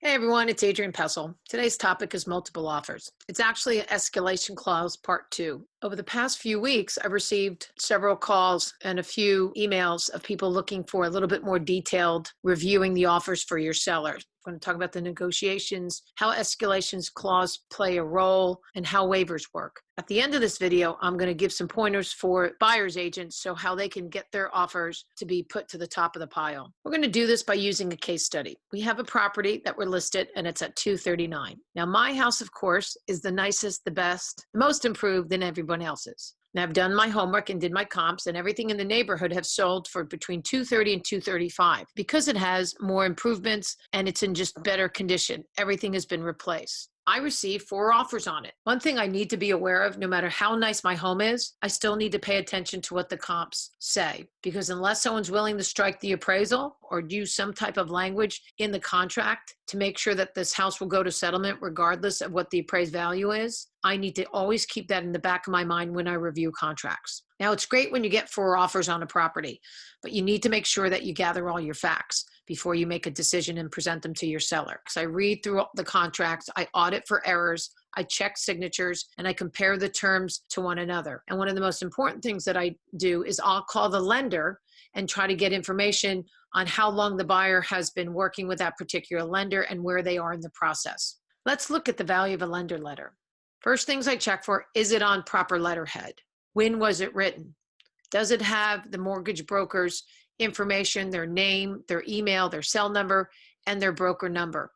Hey everyone, it's Adrienne Pessel. Today's topic is multiple offers. It's actually an escalation clause part two. Over the past few weeks, I've received several calls and a few emails of people looking for a little bit more detailed reviewing the offers for your sellers. I'm going to talk about the negotiations, how escalations clause play a role, and how waivers work. At the end of this video, I'm going to give some pointers for buyer's agents so how they can get their offers to be put to the top of the pile. We're going to do this by using a case study. We have a property that we're listed and it's at 239. Now my house, of course, is the nicest, the best, the most improved than everyone else's. And I've done my homework and did my comps, and everything in the neighborhood have sold for between 230 and 235 because it has more improvements and it's in just better condition. Everything has been replaced. I received 4 offers on it. One thing I need to be aware of, no matter how nice my home is, I still need to pay attention to what the comps say, because unless someone's willing to strike the appraisal or use some type of language in the contract to make sure that this house will go to settlement regardless of what the appraised value is, I need to always keep that in the back of my mind when I review contracts. Now, it's great when you get 4 offers on a property, but you need to make sure that you gather all your facts before you make a decision and present them to your seller. Because I read through the contracts, I audit for errors, I check signatures, and I compare the terms to one another. And one of the most important things that I do is I'll call the lender and try to get information on how long the buyer has been working with that particular lender and where they are in the process. Let's look at the value of a lender letter. First things I check for, is it on proper letterhead? When was it written? Does it have the mortgage broker's information, their name, their email, their cell number, and their broker number?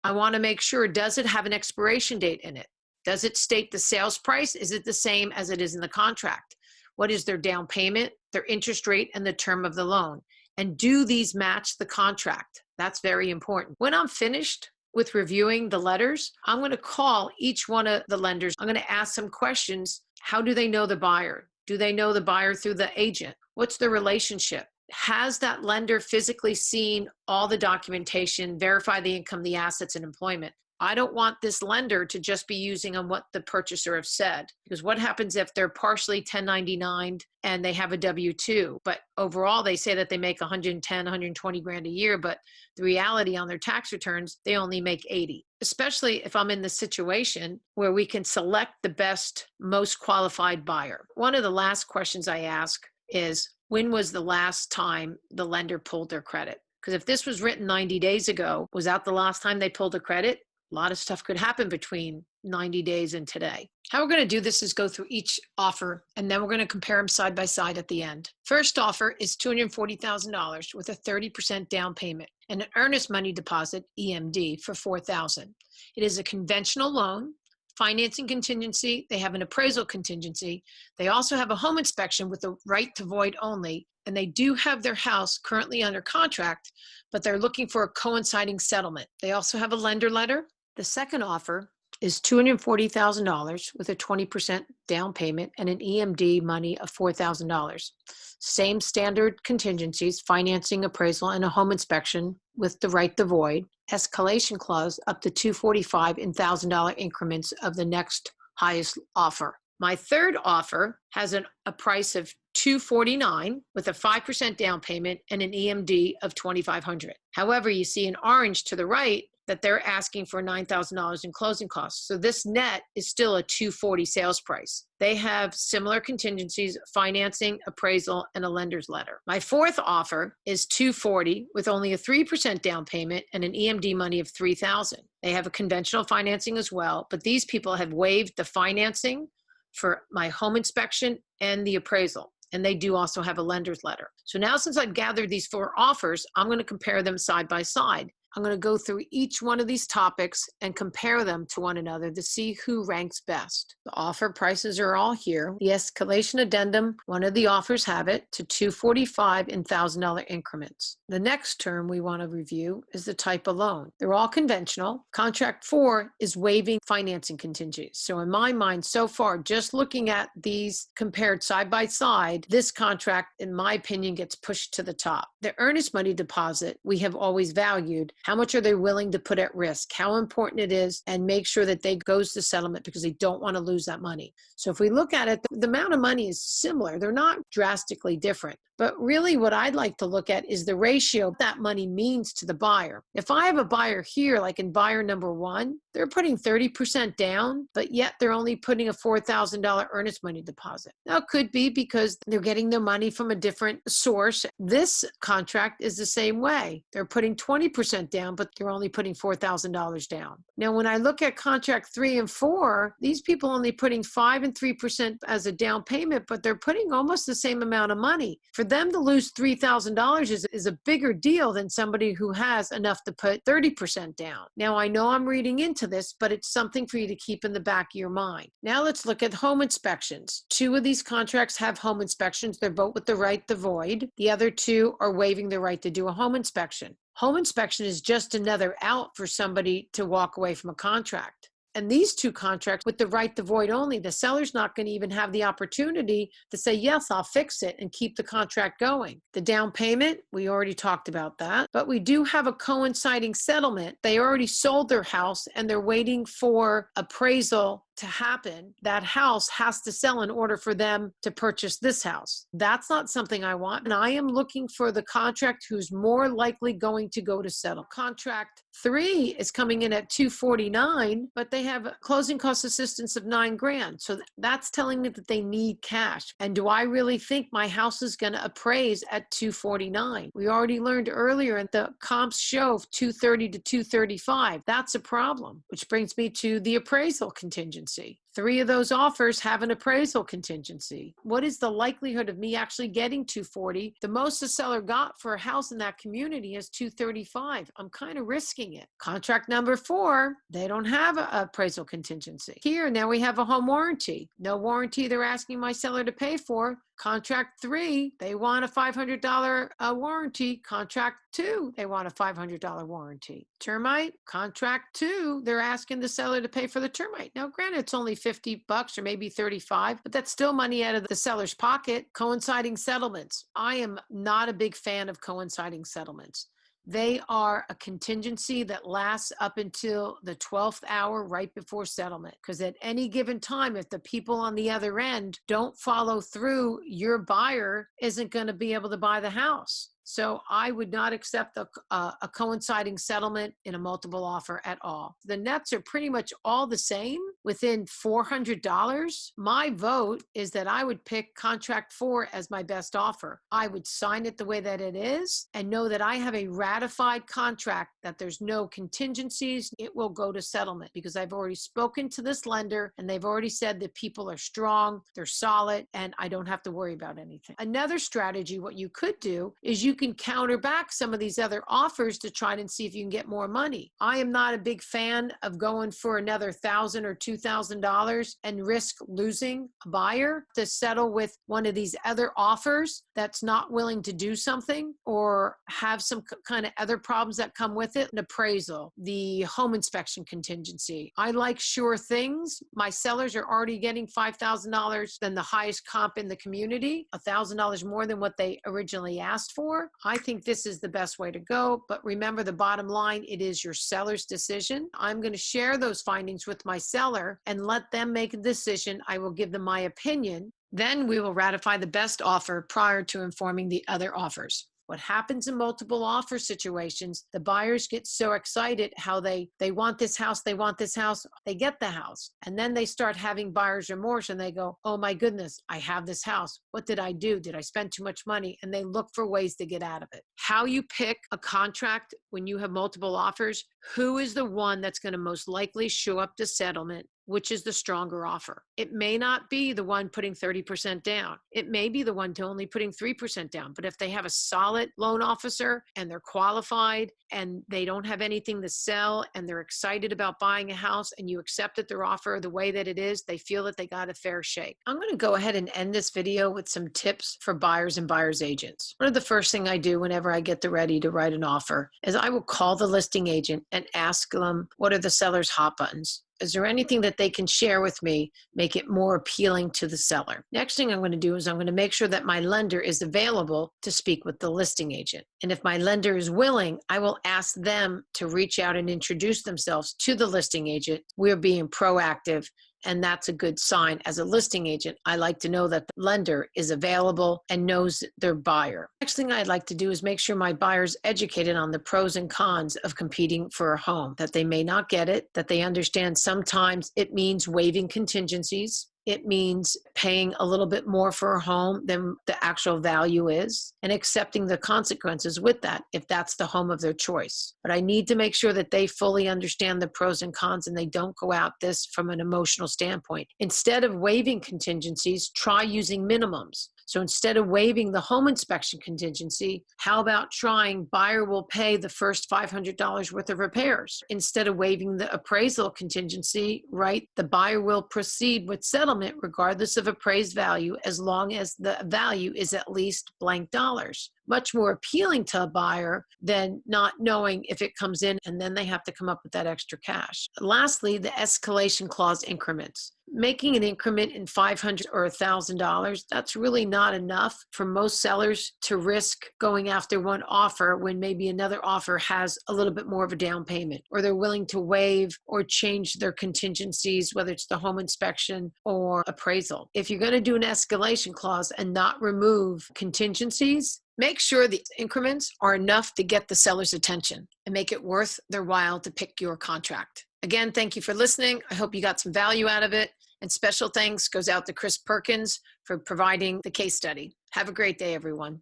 I want to make sure, does it have an expiration date in it? Does it state the sales price? Is it the same as it is in the contract? What is their down payment, their interest rate, and the term of the loan? And do these match the contract? That's very important. When I'm finished with reviewing the letters, I'm going to call each one of the lenders. I'm going to ask some questions. How do they know the buyer? Do they know the buyer through the agent? What's the relationship? Has that lender physically seen all the documentation, verify the income, the assets, and employment? I don't want this lender to just be using on what the purchaser have said, because what happens if they're partially 1099 and they have a W-2, but overall they say that they make 110, 120 grand a year, but the reality on their tax returns, they only make 80. Especially if I'm in the situation where we can select the best, most qualified buyer. One of the last questions I ask is, when was the last time the lender pulled their credit? Because if this was written 90 days ago, was that the last time they pulled a credit? A lot of stuff could happen between 90 days and today. How we're going to do this is go through each offer, and then we're going to compare them side by side at the end. First offer is $240,000 with a 30% down payment and an earnest money deposit, EMD, for $4,000. It is a conventional loan, financing contingency. They have an appraisal contingency. They also have a home inspection with the right to void only, and they do have their house currently under contract, but they're looking for a coinciding settlement. They also have a lender letter. The second offer is $240,000 with a 20% down payment and an EMD money of $4,000. Same standard contingencies, financing, appraisal, and a home inspection with the right to void. Escalation clause up to $245,000 in $1,000 increments of the next highest offer. My third offer has a price of $249,000 with a 5% down payment and an EMD of $2,500. However, you see in orange to the right that they're asking for $9,000 in closing costs. So this net is still a $240,000 sales price. They have similar contingencies, financing, appraisal, and a lender's letter. My fourth offer is $240,000 with only a 3% down payment and an EMD money of $3,000. They have a conventional financing as well, but these people have waived the financing for my home inspection and the appraisal. And they do also have a lender's letter. So now, since I've gathered these 4 offers, I'm going to compare them side by side. I'm going to go through each one of these topics and compare them to one another to see who ranks best. The offer prices are all here. The escalation addendum, one of the offers have it to $245,000 in $1,000 increments. The next term we want to review is the type of loan. They're all conventional. Contract 4 is waiving financing contingencies. So in my mind, so far, just looking at these compared side by side, this contract, in my opinion, gets pushed to the top. The earnest money deposit we have always valued. How much are they willing to put at risk? How important it is, and make sure that they goes to settlement because they don't want to lose that money. So if we look at it, the amount of money is similar. They're not drastically different. But really what I'd like to look at is the ratio that money means to the buyer. If I have a buyer here, like in buyer number 1, they're putting 30% down, but yet they're only putting a $4,000 earnest money deposit. Now, it could be because they're getting their money from a different source. This contract is the same way. They're putting 20% down, but they're only putting $4,000 down. Now, when I look at contract 3 and 4, these people only putting 5 and 3% as a down payment, but they're putting almost the same amount of money. For them to lose $3,000 is a bigger deal than somebody who has enough to put 30% down. Now, I know I'm reading into this, but it's something for you to keep in the back of your mind. Now let's look at home inspections. 2 of these contracts have home inspections. They're both with the right to void. The other 2 are waiving the right to do a home inspection. Home inspection is just another out for somebody to walk away from a contract. And these 2 contracts with the right to void only, the seller's not going to even have the opportunity to say, yes, I'll fix it and keep the contract going. The down payment, we already talked about that, but we do have a coinciding settlement. They already sold their house and they're waiting for appraisal to happen. That house has to sell in order for them to purchase this house. That's not something I want. And I am looking for the contract who's more likely going to go to settle. Contract 3 is coming in at $249, but they have closing cost assistance of $9,000. So that's telling me that they need cash. And do I really think my house is going to appraise at $249? We already learned earlier, and the comps show $230 to $235. That's a problem, which brings me to the appraisal contingency. 3 of those offers have an appraisal contingency. What is the likelihood of me actually getting $240? The most the seller got for a house in that community is $235. I'm kind of risking it. Contract number 4, they don't have an appraisal contingency. Here, now we have a home warranty. No warranty they're asking my seller to pay for. Contract 3, they want a $500 warranty. Contract 2, they want a $500 warranty. Termite, contract 2, they're asking the seller to pay for the termite. Now, granted, it's only $50 or maybe $35, but that's still money out of the seller's pocket. Coinciding settlements. I am not a big fan of coinciding settlements. They are a contingency that lasts up until the 12th hour right before settlement. Because at any given time, if the people on the other end don't follow through, your buyer isn't going to be able to buy the house. So I would not accept a coinciding settlement in a multiple offer at all. The nets are pretty much all the same within $400. My vote is that I would pick contract 4 as my best offer. I would sign it the way that it is and know that I have a ratified contract, that there's no contingencies. It will go to settlement because I've already spoken to this lender and they've already said that people are strong, they're solid, and I don't have to worry about anything. Another strategy, what you could do is you can counter back some of these other offers to try and see if you can get more money. I am not a big fan of going for another $1,000 or $2,000 and risk losing a buyer to settle with one of these other offers that's not willing to do something or have some kind of other problems that come with it. An appraisal, the home inspection contingency. I like sure things. My sellers are already getting $5,000 than the highest comp in the community, $1,000 more than what they originally asked for. I think this is the best way to go. But remember, the bottom line, it is your seller's decision. I'm going to share those findings with my seller and let them make a decision. I will give them my opinion. Then we will ratify the best offer prior to informing the other offers. What happens in multiple offer situations, the buyers get so excited how they want this house, they want this house, they get the house. And then they start having buyer's remorse and they go, oh my goodness, I have this house. What did I do? Did I spend too much money? And they look for ways to get out of it. How you pick a contract when you have multiple offers, who is the one that's going to most likely show up to settlement? Which is the stronger offer? It may not be the one putting 30% down. It may be the one only putting 3% down. But if they have a solid loan officer and they're qualified and they don't have anything to sell and they're excited about buying a house and you accepted their offer the way that it is, they feel that they got a fair shake. I'm going to go ahead and end this video with some tips for buyers and buyers agents. One of the first thing I do whenever I get ready to write an offer is I will call the listing agent and ask them, what are the seller's hot buttons? Is there anything that they can share with me, make it more appealing to the seller? Next thing I'm going to do is I'm going to make sure that my lender is available to speak with the listing agent. And if my lender is willing, I will ask them to reach out and introduce themselves to the listing agent. We're being proactive and that's a good sign. As a listing agent, I like to know that the lender is available and knows their buyer. Next thing I'd like to do is make sure my buyer's educated on the pros and cons of competing for a home, that they may not get it, that they understand sometimes it means waiving contingencies. It means paying a little bit more for a home than the actual value is, and accepting the consequences with that if that's the home of their choice. But I need to make sure that they fully understand the pros and cons and they don't go out this from an emotional standpoint. Instead of waiving contingencies, try using minimums. So instead of waiving the home inspection contingency, how about trying buyer will pay the first $500 worth of repairs? Instead of waiving the appraisal contingency, right, the buyer will proceed with settlement regardless of appraised value as long as the value is at least blank dollars. Much more appealing to a buyer than not knowing if it comes in and then they have to come up with that extra cash. Lastly, the escalation clause increments. Making an increment in $500 or $1,000, that's really not enough for most sellers to risk going after one offer when maybe another offer has a little bit more of a down payment, or they're willing to waive or change their contingencies, whether it's the home inspection or appraisal. If you're going to do an escalation clause and not remove contingencies, make sure the increments are enough to get the seller's attention and make it worth their while to pick your contract. Again, thank you for listening. I hope you got some value out of it. And special thanks goes out to Chris Perkins for providing the case study. Have a great day, everyone.